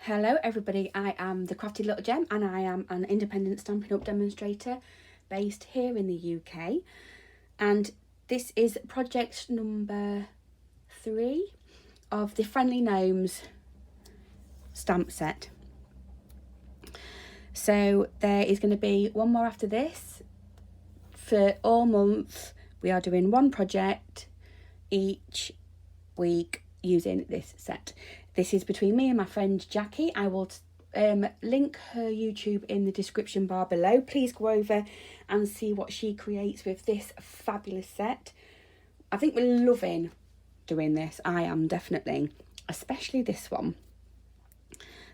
Hello everybody, I am the Crafty Little Gem and I am an independent Stampin' Up demonstrator based here in the UK, and this is project number 3 of the Friendly Gnomes stamp set. So there is going to be one more after this. For all month we are doing one project each week using this set. This is between me and my friend Jackie. I will link her YouTube in the description bar below. Please go over and see what she creates with this fabulous set. I think we're loving doing this. I am definitely, especially this one.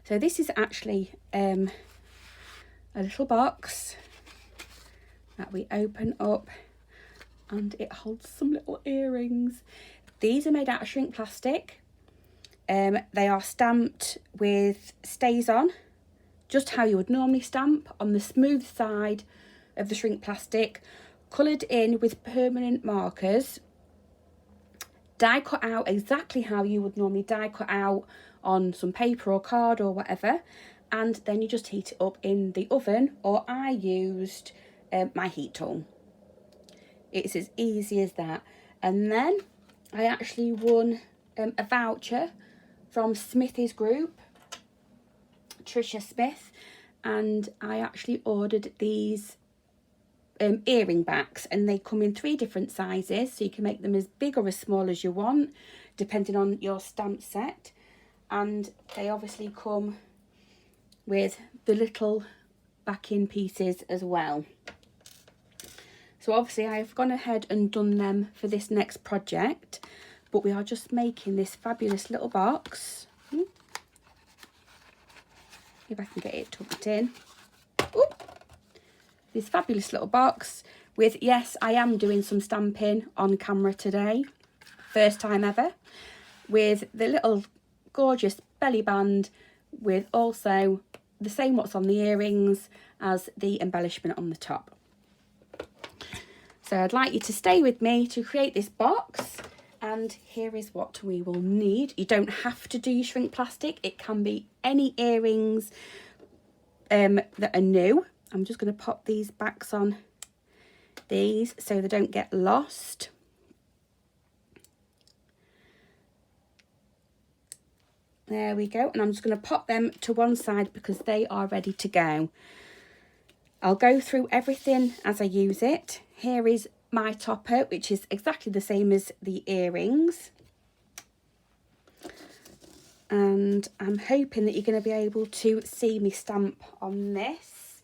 So this is actually a little box that we open up, and it holds some little earrings. These are made out of shrink plastic. They are stamped with stays on, just how you would normally stamp, on the smooth side of the shrink plastic, coloured in with permanent markers, die cut out exactly how you would normally die cut out on some paper or card or whatever, and then you just heat it up in the oven, or I used my heat tool. It's as easy as that. And then I actually won a voucher from Smithy's group, Trisha Smith, and I actually ordered these earring backs, and they come in 3 different sizes, so you can make them as big or as small as you want depending on your stamp set. And they obviously come with the little backing pieces as well. So obviously I've gone ahead and done them for this next project, but we are just making this fabulous little box. If I can get it tucked in. Ooh. This fabulous little box with, yes, I am doing some stamping on camera today. First time ever. With the little gorgeous belly band, with also the same what's on the earrings as the embellishment on the top. So I'd like you to stay with me to create this box. And here is what we will need. You don't have to do shrink plastic. It can be any earrings that are new. I'm just going to pop these backs on these so they don't get lost. There we go. And I'm just going to pop them to one side because they are ready to go. I'll go through everything as I use it. Here is my topper, which is exactly the same as the earrings, and I'm hoping that you're going to be able to see me stamp on this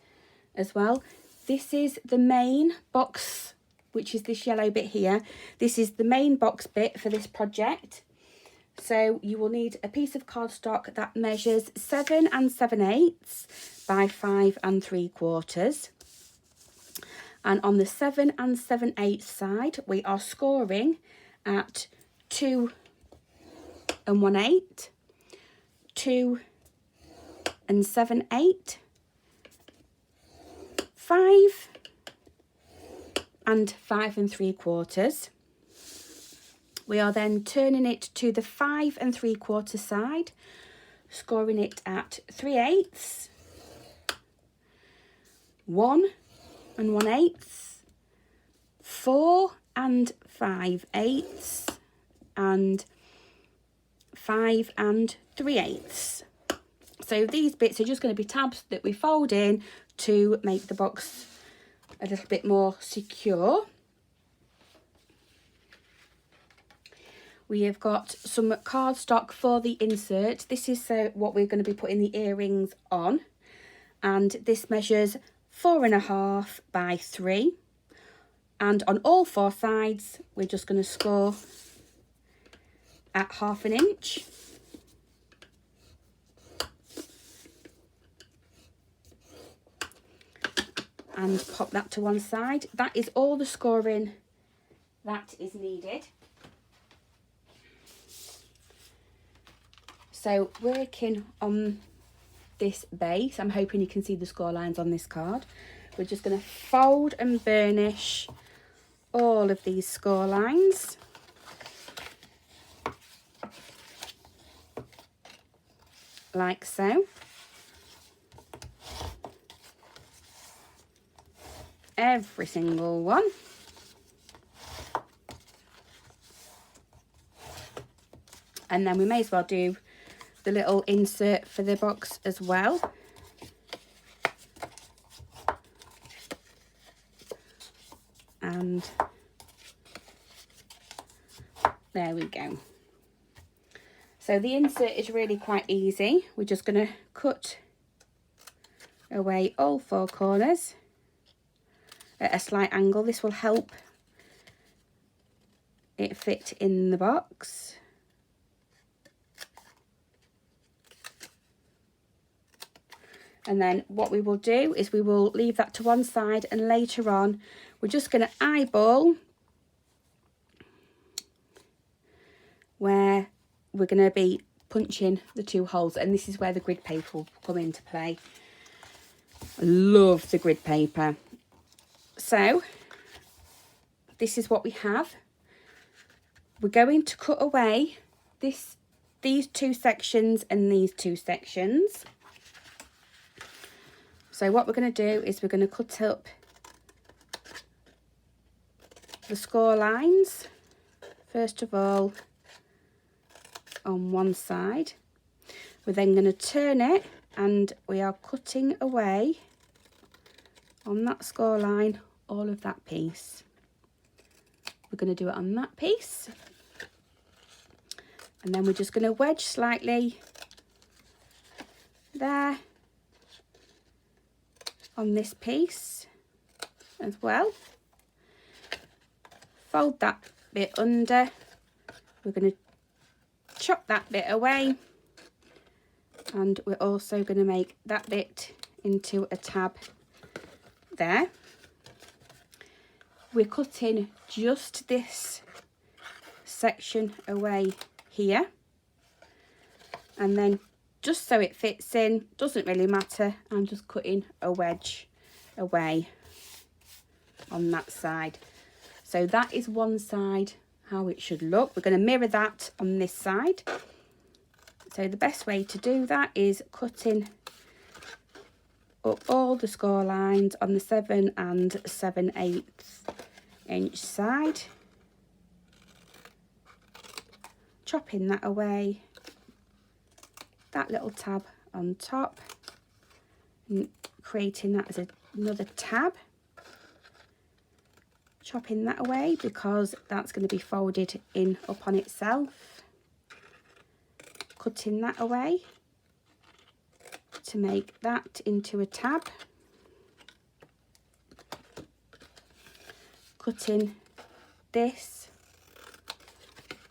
as well. This is the main box, which is this yellow bit here. This is the main box bit for this project. So you will need a piece of cardstock that measures 7 7/8 by 5 3/4. And on the 7 7/8 side, we are scoring at 2 1/8, 2 7/8, 5 and 5 3/4. We are then turning it to the 5 3/4 side, scoring it at 3/8, 1 1/8, 4 5/8, and 5 3/8. So these bits are just going to be tabs that we fold in to make the box a little bit more secure. We have got some cardstock for the insert. This is what we're going to be putting the earrings on, and this measures 4.5 by 3, and on all 4 sides we're just going to score at 1/2 inch. And pop that to one side. That is all the scoring that is needed. So working on this base, I'm hoping you can see the score lines on this card. We're just going to fold and burnish all of these score lines. like so. Every single one. And then we may as well do the little insert for the box as well. And there we go. So the insert is really quite easy. We're just going to cut away all 4 corners at a slight angle. This will help it fit in the box. And then what we will do is we will leave that to one side, and later on we're just going to eyeball where we're going to be punching the 2 holes, and this is where the grid paper will come into play. I love the grid paper. So this is what we have. We're going to cut away these 2 sections and these 2 sections. So what we're going to do is we're going to cut up the score lines, first of all, on one side. We're then going to turn it, and we are cutting away on that score line all of that piece. We're going to do it on that piece, and then we're just going to wedge slightly there on this piece as well. Fold that bit under. We're going to chop that bit away, and we're also going to make that bit into a tab there. We're cutting just this section away here, and then just so it fits in, doesn't really matter, I'm just cutting a wedge away on that side. So that is one side how it should look. We're going to mirror that on this side. So the best way to do that is cutting up all the score lines on the 7 and 7/8 inch side, chopping that away, that little tab on top, and creating that as another tab, chopping that away because that's going to be folded in upon itself, cutting that away to make that into a tab, cutting this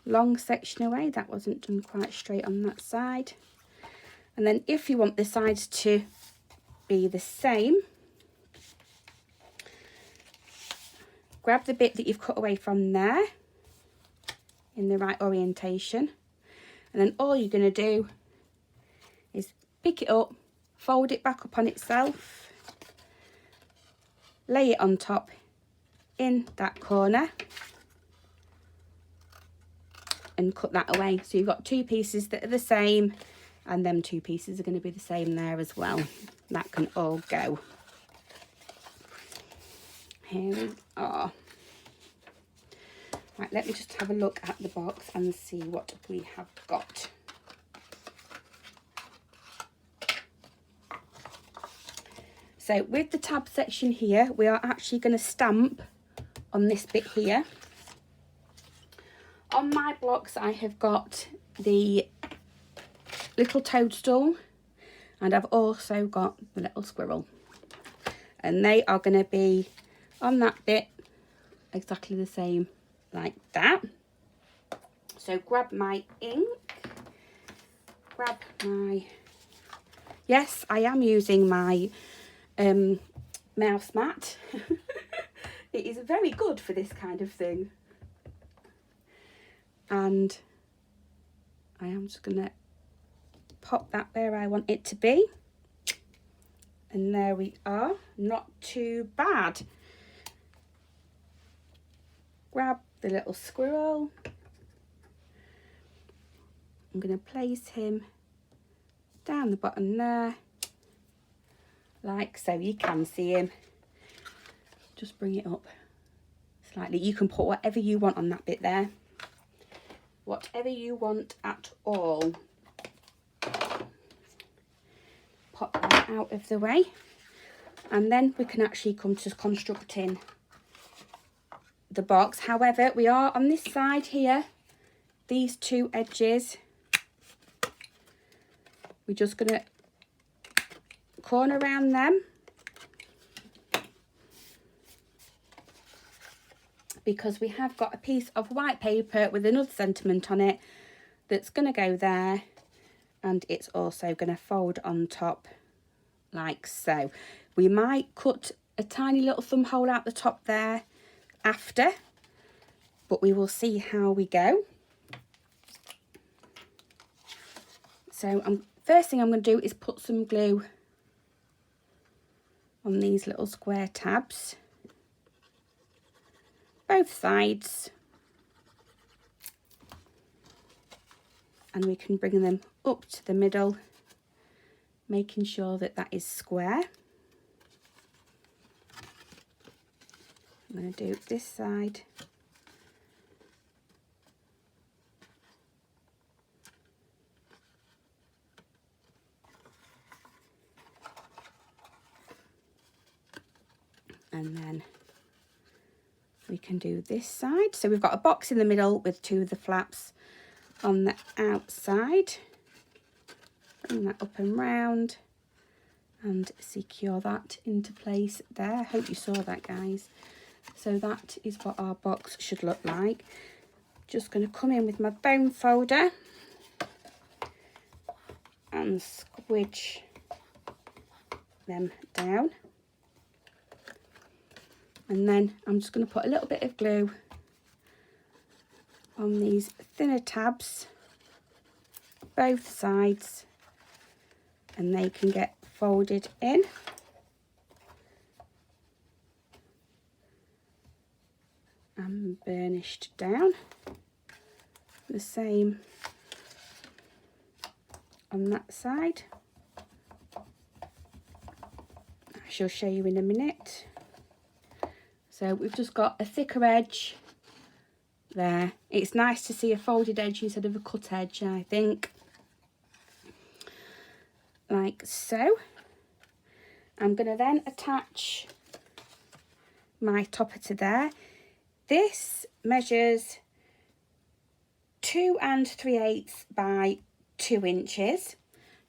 long section away, that wasn't done quite straight on that side. And then if you want the sides to be the same, grab the bit that you've cut away from there in the right orientation, and then all you're going to do is pick it up, fold it back up on itself, lay it on top in that corner, and cut that away. So you've got 2 pieces that are the same, and them 2 pieces are going to be the same there as well. That can all go. Here we are. Right, let me just have a look at the box and see what we have got. So with the tab section here, we are actually going to stamp on this bit here. On my blocks, I have got the little toadstool, and I've also got the little squirrel, and they are going to be on that bit exactly the same like that. So grab my ink, grab my, yes, I am using my mouse mat. It is very good for this kind of thing, and I am just going to pop that where I want it to be, and there we are. Not too bad. Grab the little squirrel. I'm going to place him down the bottom there, like so. You can see him. Just bring it up slightly. You can put whatever you want on that bit there, whatever you want at all. Pop that out of the way, and then we can actually come to constructing the box. However, we are on this side here, these two edges, we're just going to corner around them, because we have got a piece of white paper with another sentiment on it that's going to go there, and it's also going to fold on top like so. We might cut a tiny little thumb hole out the top there after, but we will see how we go. So first thing I'm going to do is put some glue on these little square tabs, both sides, and we can bring them up to the middle, making sure that that is square. I'm going to do this side. And then we can do this side. So we've got a box in the middle with two of the flaps on the outside. Bring that up and round and secure that into place there. I hope you saw that, guys. So that is what our box should look like. Just going to come in with my bone folder and squidge them down. And then I'm just going to put a little bit of glue on these thinner tabs, both sides, and they can get folded in. And burnished down. The same on that side. I shall show you in a minute. So we've just got a thicker edge there. It's nice to see a folded edge instead of a cut edge, I think. Like so. I'm going to then attach my topper to there. This measures 2 3/8 by 2 inches.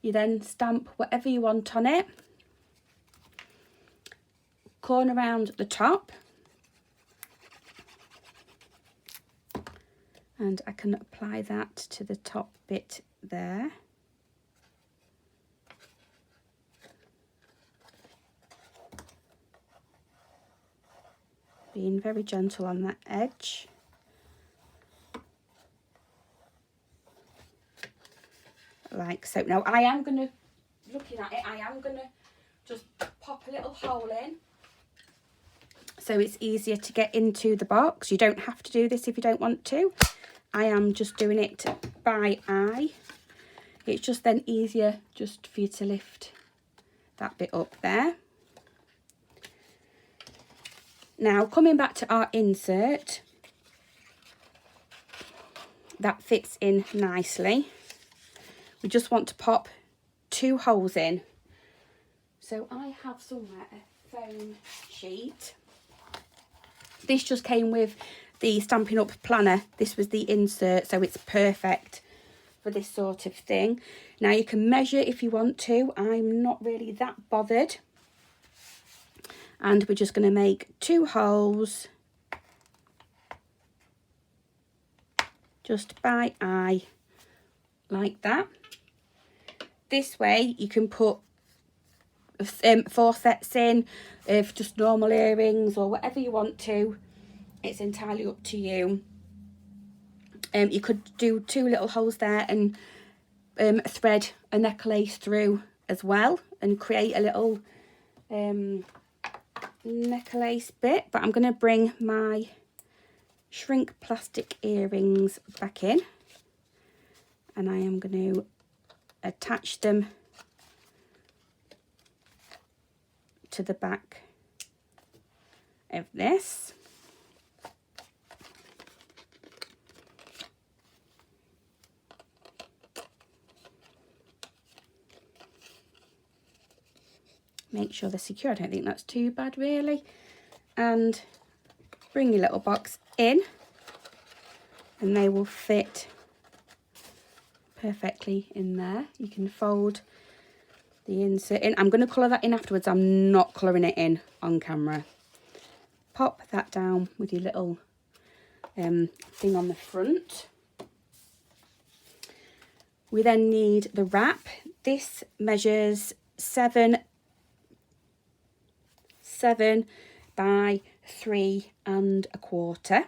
You then stamp whatever you want on it. Corner around the top. And I can apply that to the top bit there. Being very gentle on that edge. Like so. Now I am going to, looking at it, I am going to just pop a little hole in, so it's easier to get into the box. You don't have to do this if you don't want to. I am just doing it by eye. It's just then easier just for you to lift that bit up there. Now, coming back to our insert, that fits in nicely. We just want to pop 2 holes in. So I have somewhere a foam sheet. This just came with the Stampin' Up planner. This was the insert, so it's perfect for this sort of thing. Now you can measure if you want to. I'm not really that bothered. And we're just going to make 2 holes just by eye, like that. This way you can put 4 sets in of just normal earrings or whatever you want to. It's entirely up to you. You could do 2 little holes there and thread a necklace through as well and create a little necklace bit. But I'm going to bring my shrink plastic earrings back in, and I am going to attach them to the back of this. Make sure they're secure. I don't think that's too bad really. And bring your little box in and they will fit perfectly in there. You can fold the insert in. I'm going to colour that in afterwards. I'm not colouring it in on camera. Pop that down with your little thing on the front. We then need the wrap. This measures 7 by 3 1/4.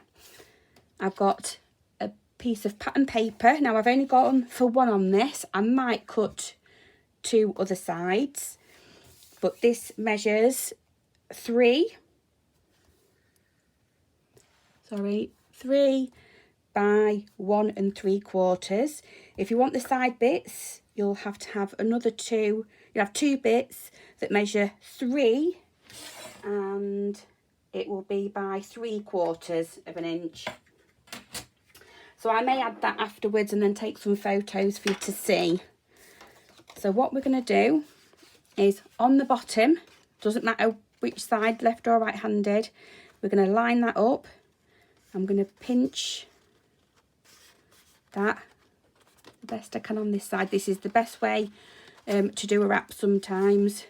I've got a piece of pattern paper. Now I've only gone for one on this. I might cut 2 other sides, but this measures 3 by 1 3/4. If you want the side bits, you'll have to have another 2. You'll have 2 bits that measure 3, and it will be by 3/4 of an inch. So I may add that afterwards and then take some photos for you to see. So what we're going to do is on the bottom, doesn't matter which side, left or right handed, we're going to line that up. I'm going to pinch that the best I can on this side. This is the best way to do a wrap sometimes,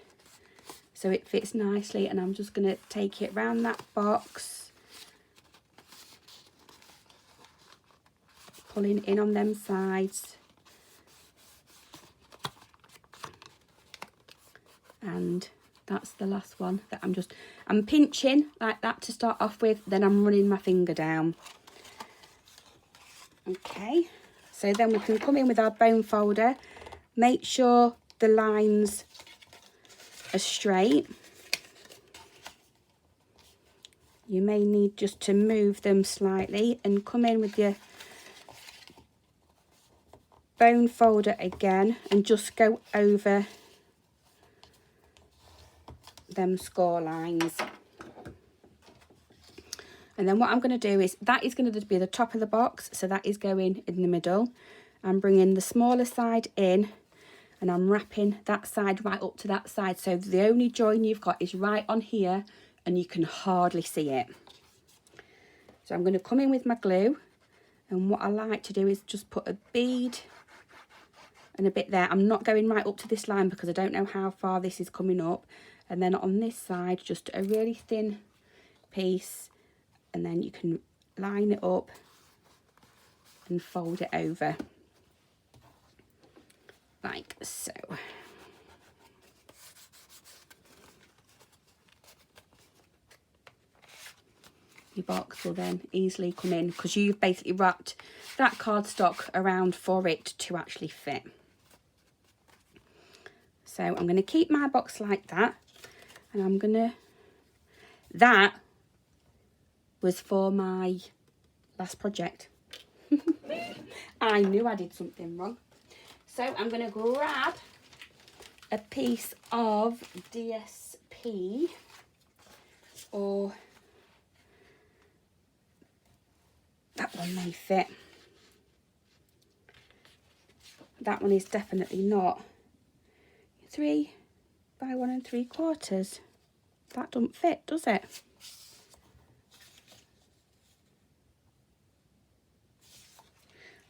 so it fits nicely. And I'm just going to take it round that box, pulling in on them sides, and that's the last one that I'm pinching like that to start off with, then I'm running my finger down. Okay, so then we can come in with our bone folder, make sure the lines are straight. You may need just to move them slightly and come in with your bone folder again and just go over them score lines. And then what I'm going to do is, that is going to be the top of the box, so that is going in the middle. I'm bringing the smaller side in and I'm wrapping that side right up to that side, so the only join you've got is right on here and you can hardly see it. So I'm going to come in with my glue, and what I like to do is just put a bead and a bit there. I'm not going right up to this line because I don't know how far this is coming up. And then on this side, just a really thin piece, and then you can line it up and fold it over like so. Your box will then easily come in because you've basically wrapped that cardstock around for it to actually fit. So I'm going to keep my box like that, and I'm going to, that was for my last project. I knew I did something wrong. So I'm going to grab a piece of DSP, or that one may fit. That one is definitely not. 3 by 1 3/4. That doesn't fit, does it?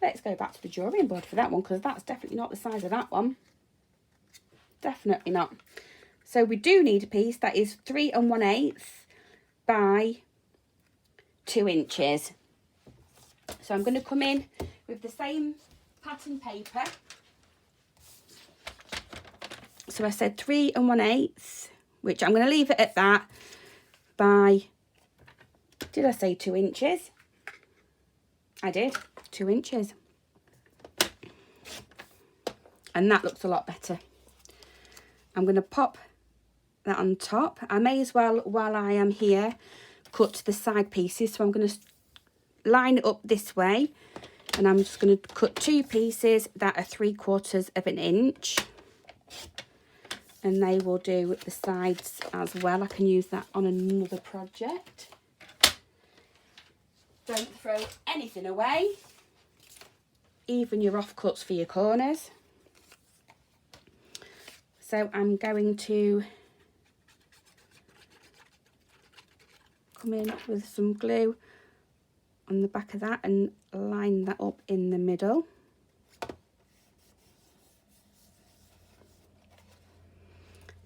Let's go back to the drawing board for that one, because that's definitely not the size of that one. Definitely not. So we do need a piece that is 3 1/8 by 2 inches. So I'm going to come in with the same pattern paper. So I said 3 1/8, which I'm going to leave it at that, by, did I say 2 inches? I did, 2 inches. And that looks a lot better. I'm going to pop that on top. I may as well, while I am here, cut the side pieces. So I'm going to line it up this way, and I'm just going to cut 2 pieces that are 3/4 of an inch. and they will do the sides as well. I can use that on another project. Don't throw anything away, even your offcuts for your corners. So I'm going to come in with some glue on the back of that and line that up in the middle.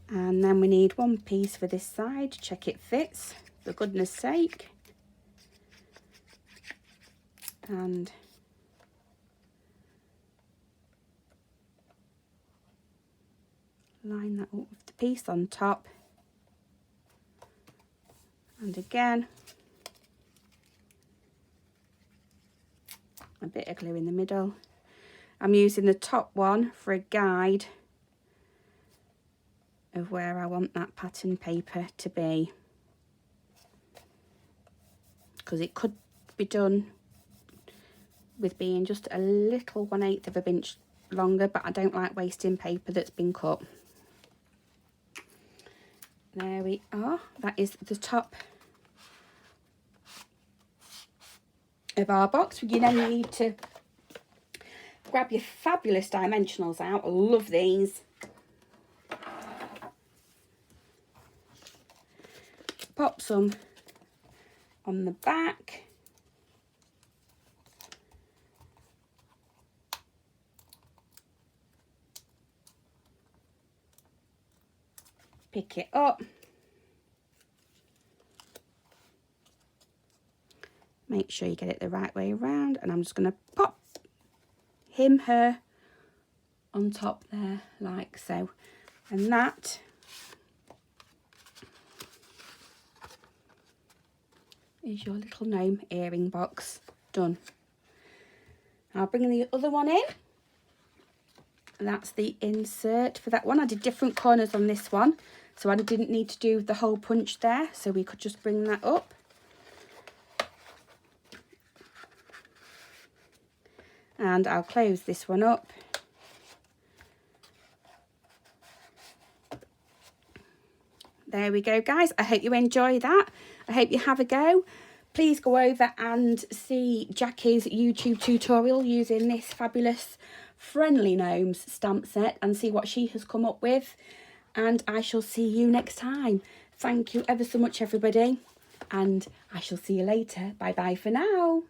And then we need one piece for this side. Check it fits, for goodness sake. And line that up with the piece on top. And again, a bit of glue in the middle. I'm using the top one for a guide of where I want that pattern paper to be, because it could be done with being just a little 1/8 of an inch longer, but I don't like wasting paper that's been cut. There we are. That is the top of our box. You then need to grab your fabulous dimensionals out. I love these. Pop some on the back. Pick it up. Make sure you get it the right way around, and I'm just going to pop him, her on top there like so. And that is your little gnome earring box done. I'll bring the other one in. That's the insert for that one. I did different corners on this one, so I didn't need to do the hole punch there, so we could just bring that up. And I'll close this one up. There we go, guys. I hope you enjoy that. I hope you have a go. Please go over and see Jackie's YouTube tutorial using this fabulous Friendly Gnomes stamp set and see what she has come up with. And I shall see you next time. Thank you ever so much, everybody. And I shall see you later. Bye bye for now.